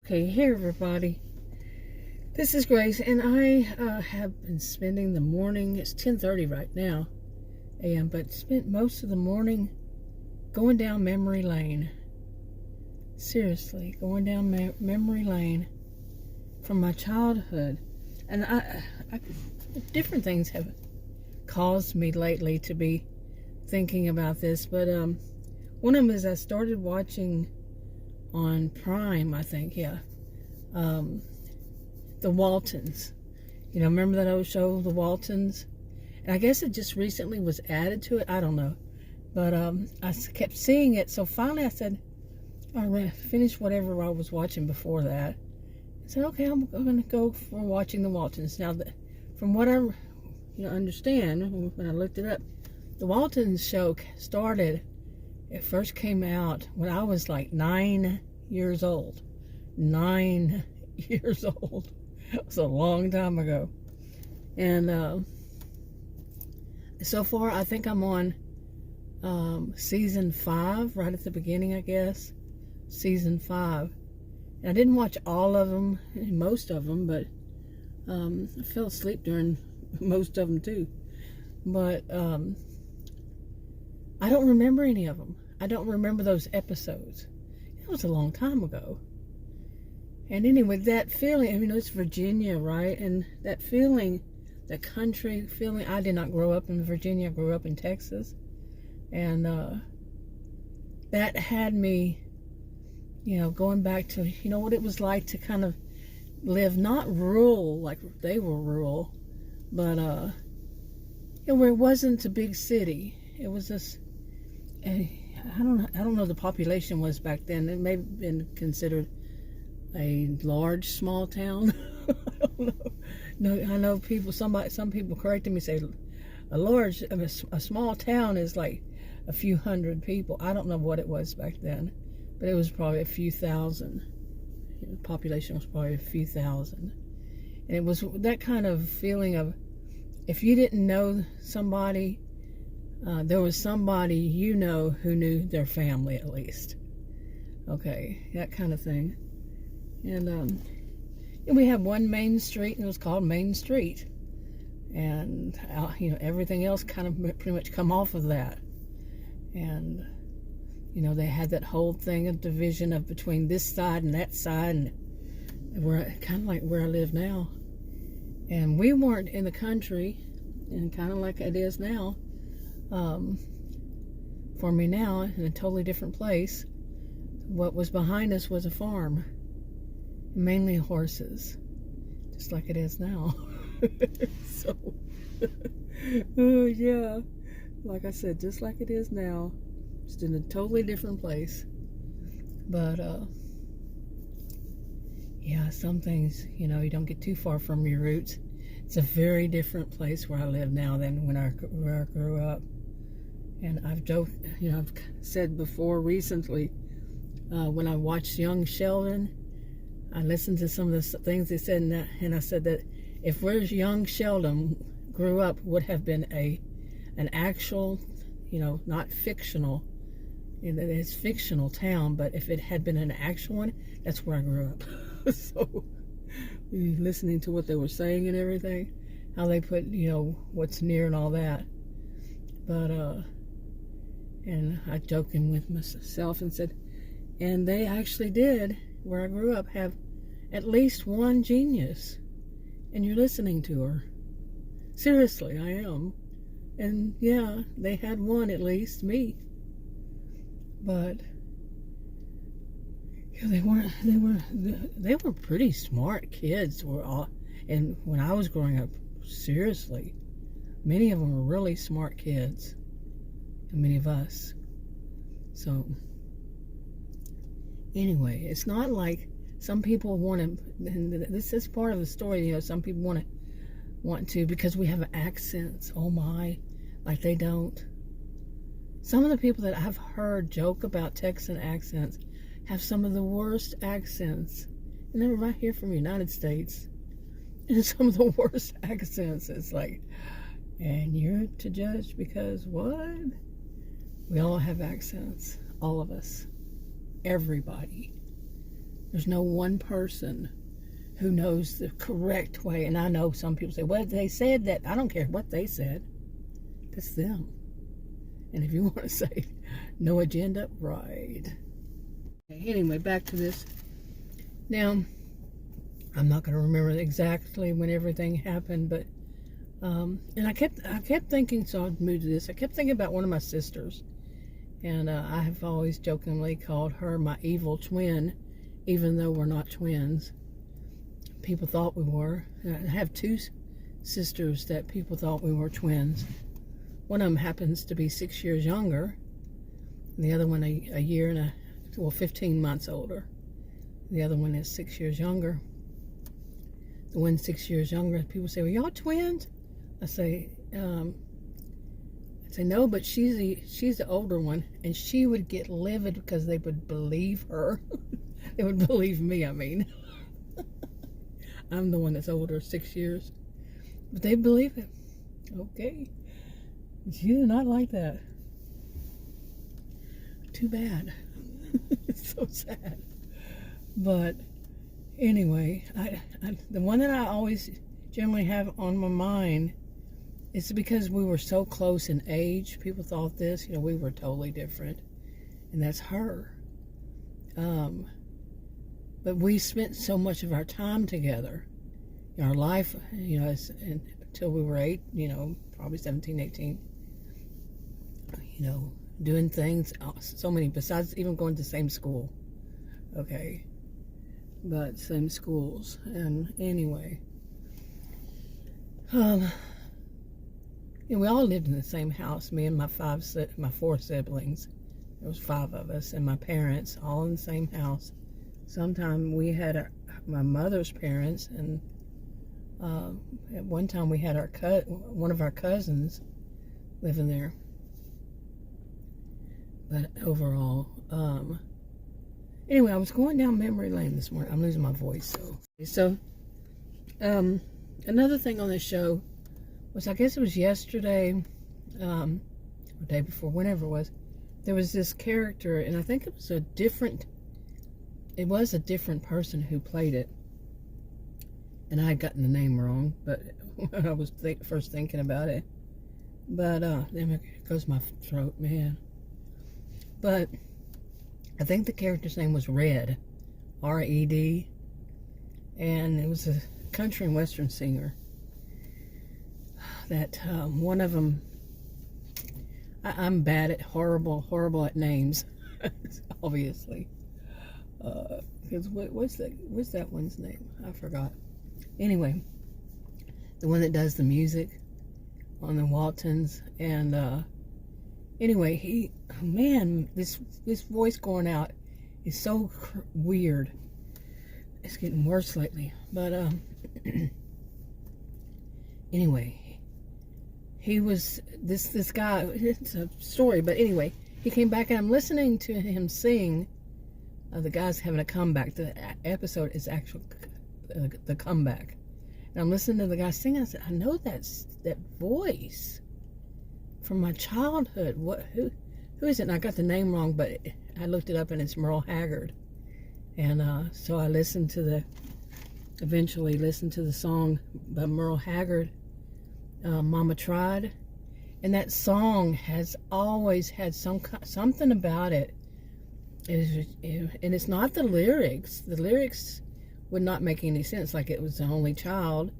Okay, hey everybody. This is Grace, and I have been spending the morning. It's 10:30 right now, a.m. But spent most of the morning going down memory lane. Seriously, going down memory lane from my childhood, and different things have caused me lately to be thinking about this. But one of them is I started watching on Prime, I think, yeah. The Waltons. Remember that old show, The Waltons? And I guess it just recently was added to it. I don't know. But I kept seeing it. So finally I said, I finished whatever I was watching before that. I said, okay, I'm going to go for watching The Waltons. Now, from what I understand, when I looked it up, The Waltons show started, it first came out when I was like 9 years old. 9 years old. It was a long time ago. And so far, I think I'm on season 5, right at the beginning, I guess. Season 5. And I didn't watch all of them, most of them, but I fell asleep during most of them too. But I don't remember any of them. I don't remember those episodes. It was a long time ago. And anyway, that feeling, it's Virginia, right? And that feeling, that country feeling, I did not grow up in Virginia. I grew up in Texas. And that had me, going back to, what it was like to kind of live, not rural, like they were rural, but where it wasn't a big city. It was just, I don't know the population was back then. It may have been considered a large small town. I don't know. No, I know some people corrected me, say a small town is like a few hundred people. I don't know what it was back then, but it was probably a few thousand. The population was probably a few thousand. And it was that kind of feeling of, if you didn't know somebody, there was somebody who knew their family at least. Okay, that kind of thing. And we had one main street, and it was called Main Street. And everything else kind of pretty much come off of that. And they had that whole thing of division of between this side and that side, and we're kind of like where I live now. And we weren't in the country, and kind of like it is now. For me now, in a totally different place. What was behind us was a farm. Mainly horses, just like it is now. So, oh yeah, like I said, just like it is now, just in a totally different place. But yeah, some things, you don't get too far from your roots. It's a very different place where I live now than where I grew up. And I've joked, I've said before recently, when I watched Young Sheldon, I listened to some of the things they said, and I said that if where's young Sheldon grew up would have been an actual, not fictional, it's fictional town, but if it had been an actual one, that's where I grew up. So, listening to what they were saying and everything, how they put, what's near and all that. But, and I joking with myself and said, and they actually did, where I grew up, have at least one genius, and you're listening to her. Seriously, I am. And yeah, they had one, at least me. But yeah, they were pretty smart kids. And when I was growing up, seriously, many of them were really smart kids, and many of us. So anyway, it's not like some people want to, and this is part of the story, some people want to, because we have accents, oh my, like they don't. Some of the people that I've heard joke about Texan accents have some of the worst accents. And they're right here from the United States. And some of the worst accents. It's like, and you're to judge because what? We all have accents. All of us. Everybody. There's no one person who knows the correct way. And I know some people say, well, they said that. I don't care what they said. That's them. And if you want to say no agenda, right. Okay, anyway, back to this. Now, I'm not going to remember exactly when everything happened, but and I kept thinking, so I'll move to this. I kept thinking about one of my sisters, and I have always jokingly called her my evil twin, even though we're not twins. People thought we were. I have two sisters that people thought we were twins. One of them happens to be 6 years younger, and the other one a year and 15 months older. The other one is 6 years younger. The one 6 years younger, people say, well, y'all twins? I say no, but she's the older one, and she would get livid because they would believe her. They would believe me, I mean. I'm the one that's older, 6 years. But they believe it. Okay. She did not like that. Too bad. It's so sad. But anyway, the one that I always generally have on my mind is because we were so close in age. People thought this, we were totally different. And that's her. But we spent so much of our time together. Our life, until we were 8, probably 17, 18. Doing things, so many, besides even going to the same school. Okay. But same schools. And anyway, we all lived in the same house. Me and my 4 siblings. There was 5 of us, and my parents, all in the same house. Sometime we had my mother's parents, and at one time we had one of our cousins living there. But overall, anyway, I was going down memory lane this morning. I'm losing my voice, so another thing on this show was, I guess it was yesterday, or day before, whenever it was, there was this character, and I think it was a different person who played it, and I had gotten the name wrong, but when I was first thinking about it, but there goes my throat, man. But I think the character's name was Red, R-E-D, and it was a country and western singer. That one of them, I'm bad at horrible at names, obviously. Because what's that one's name? I forgot. Anyway, the one that does the music on the Waltons, and anyway, this voice going out is so weird. It's getting worse lately. But anyway, he was this guy. It's a story, but anyway, he came back, and I'm listening to him sing. The guy's having a comeback. The episode is actually the comeback. And I'm listening to the guy sing. I said, I know that voice from my childhood. Who is it? And I got the name wrong, but I looked it up, and it's Merle Haggard. And so I eventually listened to the song by Merle Haggard, Mama Tried. And that song has always had something about it. And it's not the lyrics. The lyrics would not make any sense. Like, it was the only child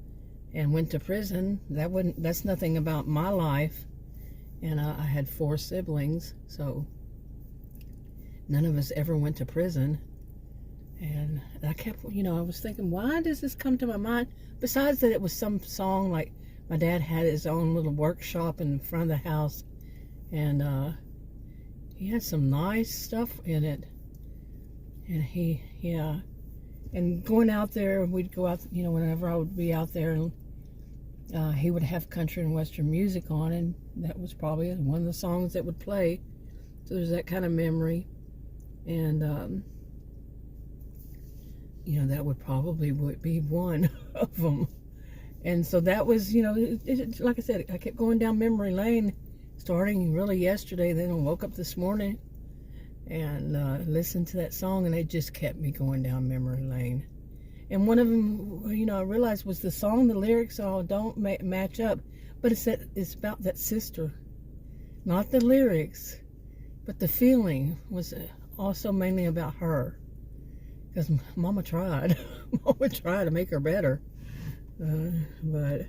and went to prison. That's nothing about my life. And I had 4 siblings, so none of us ever went to prison. And I kept, I was thinking, why does this come to my mind? Besides that, it was some song, like my dad had his own little workshop in front of the house, and he had some nice stuff in it. And and going out there, we'd go out, whenever I would be out there, and he would have country and western music on, and that was probably one of the songs that would play. So there's that kind of memory. And that would probably be one of them. And so that was, like I said, I kept going down memory lane, starting really yesterday. Then I woke up this morning, and listened to that song, and it just kept me going down memory lane. And one of them, I realized was the song. The lyrics all don't match up, but it's about that sister, not the lyrics, but the feeling was also mainly about her. Because Mama tried. Mama tried to make her better. But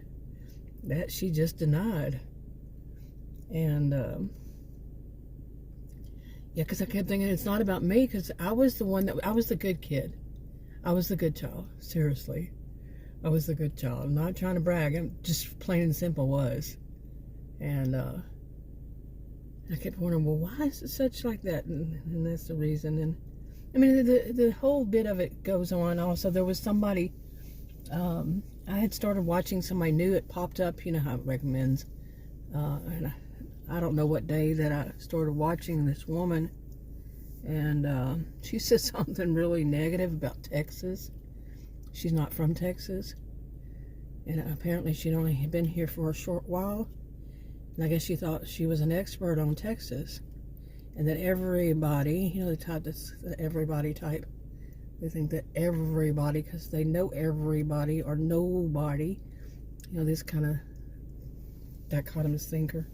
that she just denied. And, yeah, because I kept thinking it's not about me, because I was I was the good kid. I was the good child. Seriously. I was the good child. I'm not trying to brag. I'm just plain and simple was. And, I kept wondering, well, why is it such like that? And that's the reason. And I mean, the whole bit of it goes on. Also, there was somebody, I had started watching somebody new. It popped up, you know how it recommends. And I don't know what day that I started watching this woman. And she said something really negative about Texas. She's not from Texas. And apparently she'd only been here for a short while. And I guess she thought she was an expert on Texas. And that everybody, the type that's the everybody type, they think that everybody, because they know everybody or nobody, this kind of dichotomous thinker.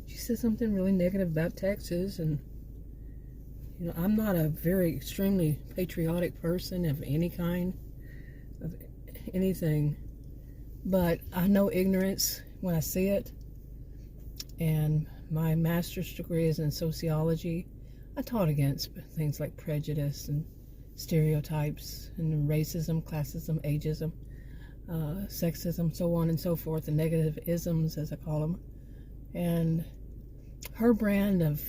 She said something really negative about Texas, and I'm not a very extremely patriotic person of any kind, of anything, but I know ignorance when I see it. And my master's degree is in sociology. I taught against things like prejudice and stereotypes and racism, classism, ageism, sexism, so on and so forth, the negative isms, as I call them. And her brand of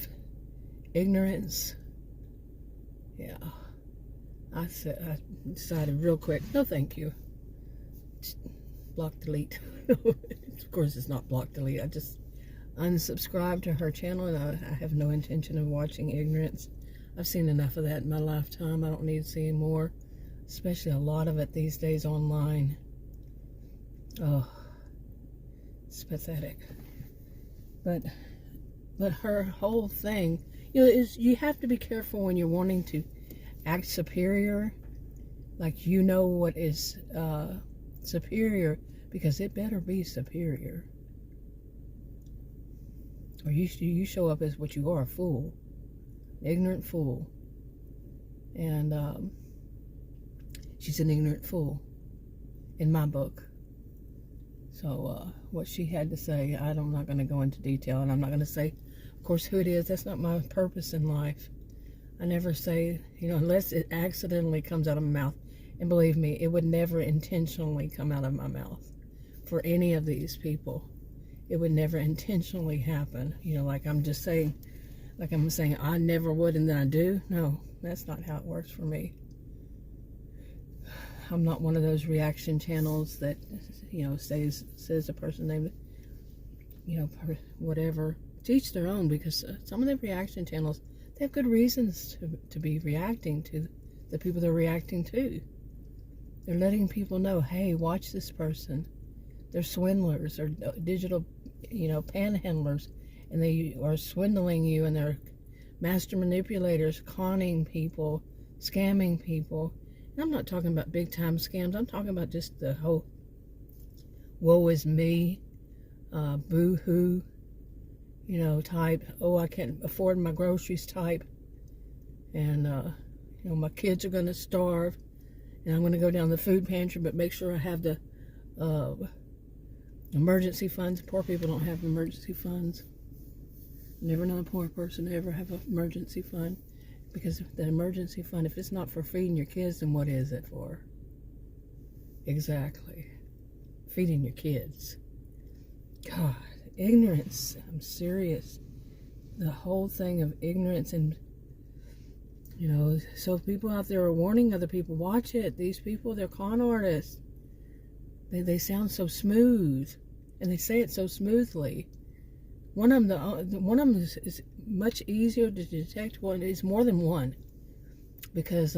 ignorance, yeah, I decided real quick, no thank you. Block, delete. Of course it's not block, delete. I just unsubscribe to her channel, and I have no intention of watching ignorance. I've seen enough of that in my lifetime. I don't need to see more, especially a lot of it these days online. Oh, it's pathetic. But her whole thing, is you have to be careful when you're wanting to act superior, like what is superior, because it better be superior. Or you show up as what you are, a fool. Ignorant fool. And she's an ignorant fool in my book. So what she had to say, I'm not going to go into detail, and I'm not going to say, of course, who it is. That's not my purpose in life. I never say, unless it accidentally comes out of my mouth. And believe me, it would never intentionally come out of my mouth for any of these people. It would never intentionally happen. Like I'm saying, I never would and then I do. No, that's not how it works for me. I'm not one of those reaction channels that, says a person named, whatever. To each their own, because some of the reaction channels, they have good reasons to be reacting to the people they're reacting to. They're letting people know, hey, watch this person. They're swindlers or digital, panhandlers, and they are swindling you, and they're master manipulators, conning people, scamming people. And I'm not talking about big time scams. I'm talking about just the whole woe is me, boo-hoo, type, oh, I can't afford my groceries type, and, my kids are going to starve, and I'm going to go down the food pantry, but make sure I have the emergency funds. Poor people don't have emergency funds. Never known a poor person to ever have an emergency fund, because the emergency fund, if it's not for feeding your kids, then what is it for? Exactly. Feeding your kids. God, ignorance. I'm serious. The whole thing of ignorance, and so people out there are warning other people, watch it. These people, they're con artists. They sound so smooth, and they say it so smoothly. One of them is much easier to detect. One is more than one, because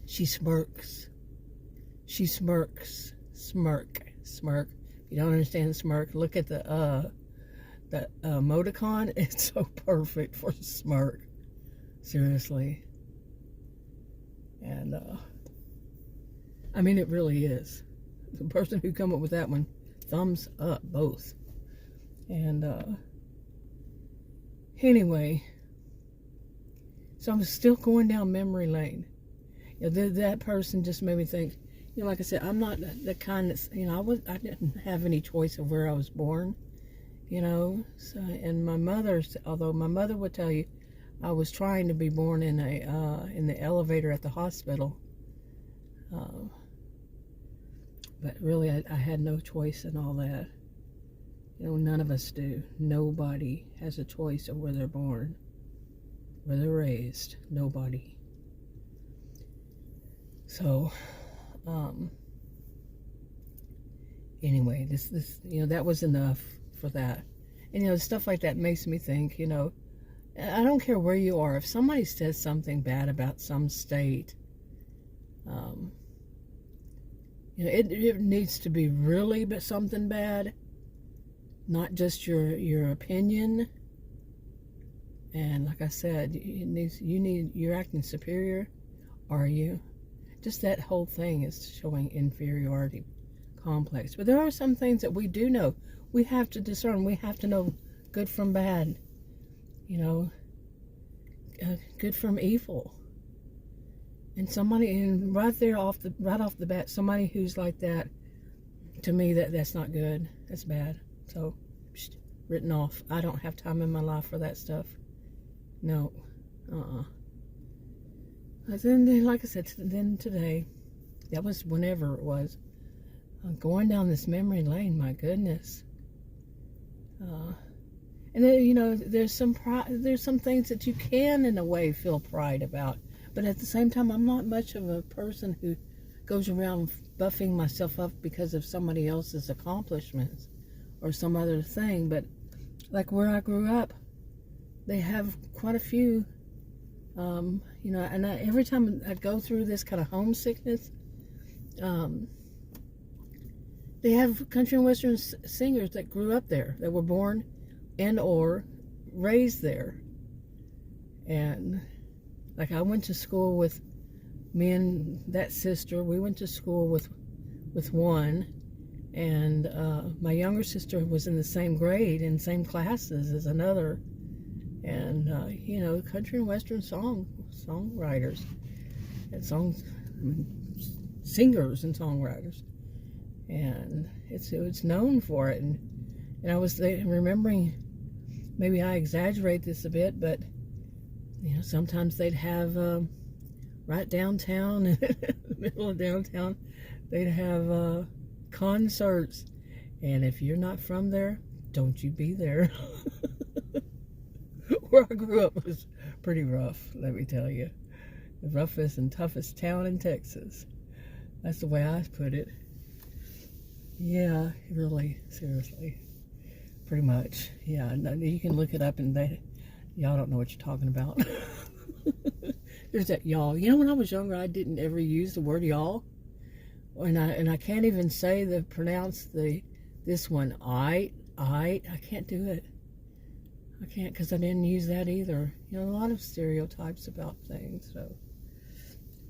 she smirks. She smirks. Smirk. If you don't understand smirk, look at the that emoticon, it's so perfect for a smirk. Seriously. And I mean, it really is. The person who come up with that one, thumbs up, both. And anyway, so I'm still going down memory lane. You know, that person just made me think, you know, like I said, I'm not the kind that's, you know, I didn't have any choice of where I was born, you know. So, and my mother, although my mother would tell you, I was trying to be born in the elevator at the hospital, but really I had no choice in all that. You know, none of us do. Nobody has a choice of where they're born, where they're raised. Nobody. So, anyway, this, you know, that was enough for that. And, you know, stuff like that makes me think, you know, I don't care where you are. If somebody says something bad about some state, you know, it needs to be really something bad, not just your opinion. And like I said, you're acting superior, are you? Just that whole thing is showing inferiority complex. But there are some things that we do know. We have to discern. We have to know good from bad. You know, good from evil. And right off the bat, somebody who's like that, to me, that's not good. That's bad. So, written off. I don't have time in my life for that stuff. No. But then, like I said, then today, that was whenever it was, going down this memory lane, my goodness. And then, you know, there's some things that you can, in a way, feel pride about. But at the same time, I'm not much of a person who goes around buffing myself up because of somebody else's accomplishments or some other thing. But like where I grew up, they have quite a few, you know, and every time I go through this kind of homesickness, they have country and western singers that grew up there, that were born and or raised there. And like I went to school with me and that sister. We went to school with one, and my younger sister was in the same grade and same classes as another. And you know, country and western songwriters and singers and songwriters, and it's known for it. And I was remembering, maybe I exaggerate this a bit, but you know, sometimes they'd have right downtown, in the middle of downtown, they'd have concerts, and if you're not from there, don't you be there. Where I grew up was pretty rough, let me tell you. The roughest and toughest town in Texas. That's the way I put it. Yeah, really, seriously. Pretty much. Yeah, you can look it up and y'all don't know what you're talking about. There's that y'all. You know, when I was younger, I didn't ever use the word y'all. And I can't even pronounce this one. I can't do it. I can't, because I didn't use that either. You know, a lot of stereotypes about things. So,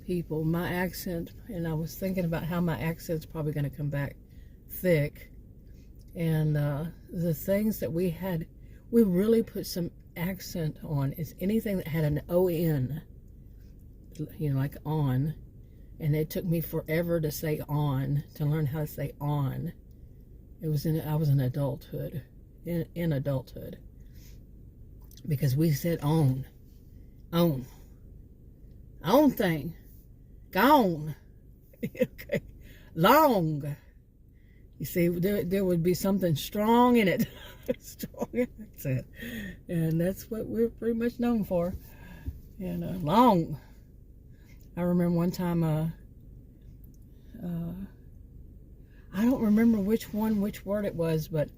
people, my accent, and I was thinking about how my accent's probably going to come back thick. And the things that we really put some accent on is anything that had an O-N, you know, like on. And it took me forever to say on, to learn how to say on. I was in adulthood, in adulthood. Because we said on thing, gone, okay, long. You see, there would be something strong in it, strong accent, and that's what we're pretty much known for. And long. I remember one time, I don't remember which word it was, but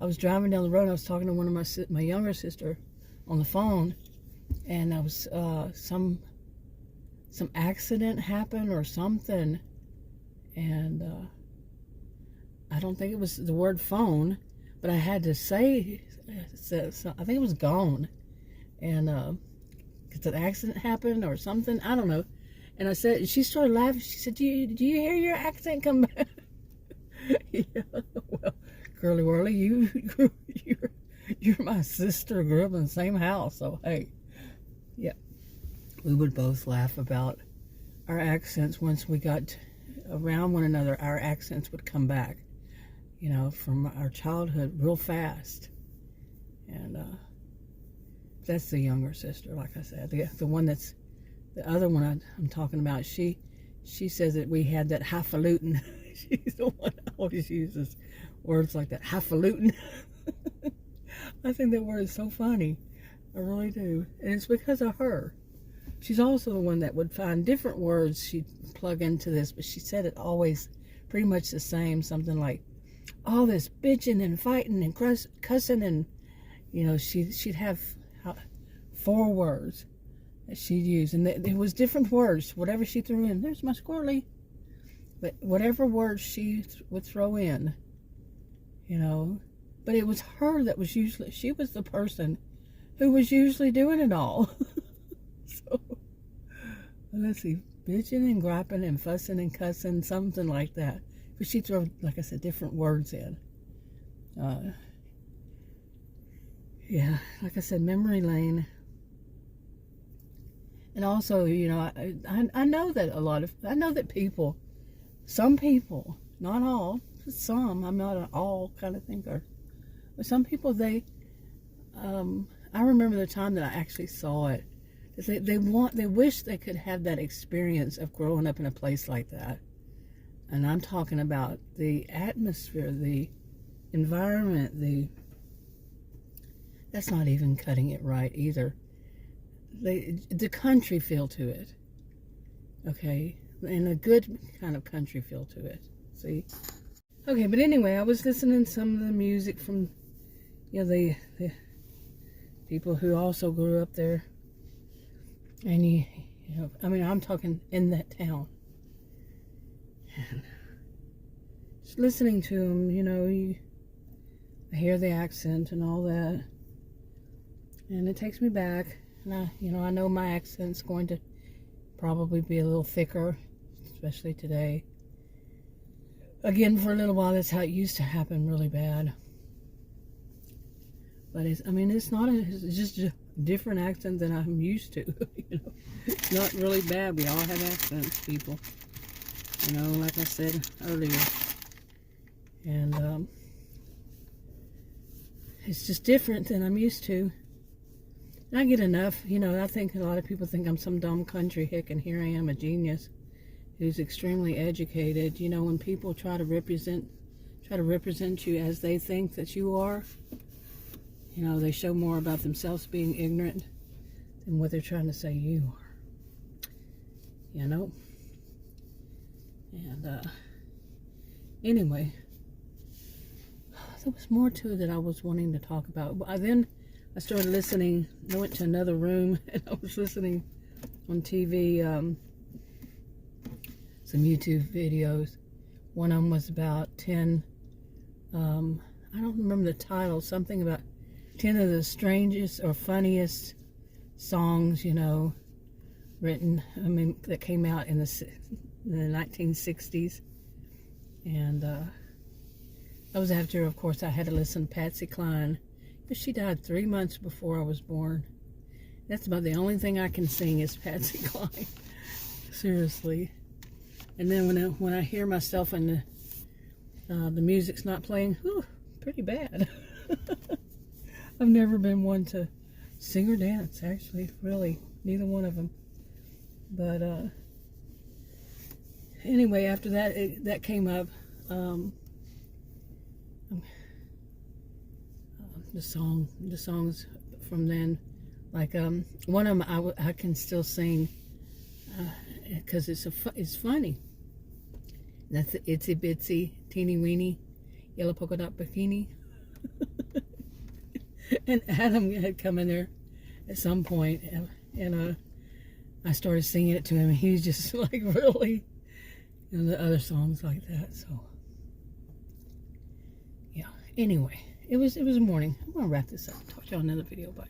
I was driving down the road and I was talking to one of my younger sister on the phone, and I was some accident happened or something, and I don't think it was the word phone, but I had to say said, so I think it was Gone, and because an accident happened or something, I don't know. And I said, she started laughing. She said, do you hear your accent come back? Yeah, well, Curly Whirly, you're my sister, grew up in the same house, so hey, yeah. We would both laugh about our accents. Once we got around one another, our accents would come back, from our childhood real fast. And that's the younger sister, like I said. The one that's, the other one I'm talking about, she says that we had that highfalutin. She's the one that always uses words like that, highfalutin. I think that word is so funny. I really do. And it's because of her. She's also the one that would find different words she'd plug into this, but she said it always pretty much the same. Something like, all this bitching and fighting and cussing, and, she'd have 4 words that she'd use. And it was different words, whatever she threw in. There's my squirrely. But whatever words she would throw in, But it was her that was usually, she was the person who was usually doing it all. So, let's see, bitching and griping and fussing and cussing, something like that. But she throw, like I said, different words in. Yeah, like I said, memory lane. And also, I know that I know that people, some people, not all, some, I'm not an all kind of thinker, but some people, I remember the time that I actually saw it. They wish they could have that experience of growing up in a place like that. And I'm talking about the atmosphere, the environment, that's not even cutting it right either. The country feel to it, okay? And a good kind of country feel to it, see? Okay, but anyway, I was listening to some of the music from, the people who also grew up there. And I'm talking in that town. And just listening to them, I hear the accent and all that. And it takes me back. And I know my accent's going to probably be a little thicker, especially today. Again, for a little while, that's how it used to happen, really bad. But it's just a different accent than I'm used to. It's not really bad. We all have accents, people. Like I said earlier. And it's just different than I'm used to. And I get enough, I think a lot of people think I'm some dumb country hick, and here I am, a genius who's extremely educated. When people try to represent you as they think that you are, they show more about themselves being ignorant than what they're trying to say you are. And anyway, there was more to it that I was wanting to talk about. Then I started listening. I went to another room and I was listening on TV, some YouTube videos. One of them was about 10, I don't remember the title, something about 10 of the strangest or funniest songs, written, that came out in the 1960s. And that was after, of course, I had to listen to Patsy Cline, because she died 3 months before I was born. That's about the only thing I can sing is Patsy Cline. Seriously. And then when I hear myself and the music's not playing, whew, pretty bad. I've never been one to sing or dance, actually, really, neither one of them. But anyway, after that, that came up. The songs from then, like one of them I can still sing because it's funny. That's Itsy Bitsy Teeny Weeny Yellow Polka Dot Bikini. And Adam had come in there at some point, and I started singing it to him, and he was just like, really? And the other songs like that. So yeah, anyway, it was a morning. I'm gonna wrap this up. Talk to y'all in another video. Bye.